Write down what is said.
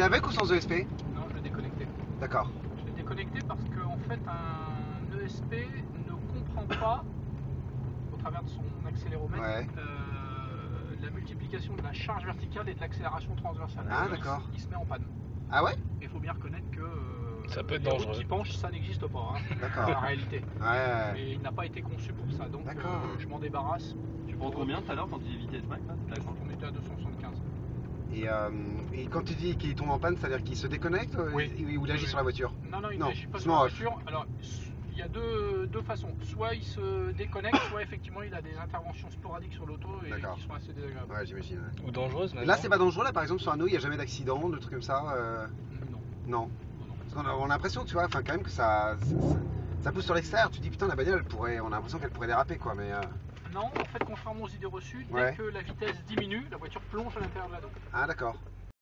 avec ou sans ESP? Non, je l'ai déconnecté. D'accord. Je l'ai déconnecté parce qu'en fait, un ESP ne comprend pas, au travers de son accéléromètre, Ouais. la multiplication de la charge verticale et de l'accélération transversale. Ah, Donc, d'accord. il se met en panne. Ah ouais? Il faut bien reconnaître que Ça peut être les routes dangereux. qui penchent, ça n'existe pas, hein, D'accord. la réalité. Ouais. Mais il n'a pas été conçu pour ça, donc D'accord. je m'en débarrasse. Tu prends combien tout à l'heure quand tu dis vitesse max là? On était à 275. Et quand tu dis qu'il tombe en panne, c'est-à-dire qu'il se déconnecte Oui. ou il agit Oui. sur la voiture? Non, il Non, n'agit pas se sur met la en off. voiture. Alors, il y a deux façons. Soit il se déconnecte, soit effectivement il a des interventions sporadiques sur l'auto et D'accord. qui sont assez désagréables. Ouais, j'imagine. Ouais. Ou dangereuse même. Là, c'est pas dangereux, là, par exemple, sur un eau, il n'y a jamais d'accident, de trucs comme ça Non. Non. Parce qu'on a l'impression, tu vois, enfin, quand même que ça pousse sur l'extérieur. Tu dis, putain, la bagnole, on a l'impression qu'elle pourrait déraper, quoi, mais. Non, en fait, contrairement aux idées reçues, dès Ouais. que la vitesse diminue, la voiture plonge à l'intérieur de la dos. Ah, d'accord.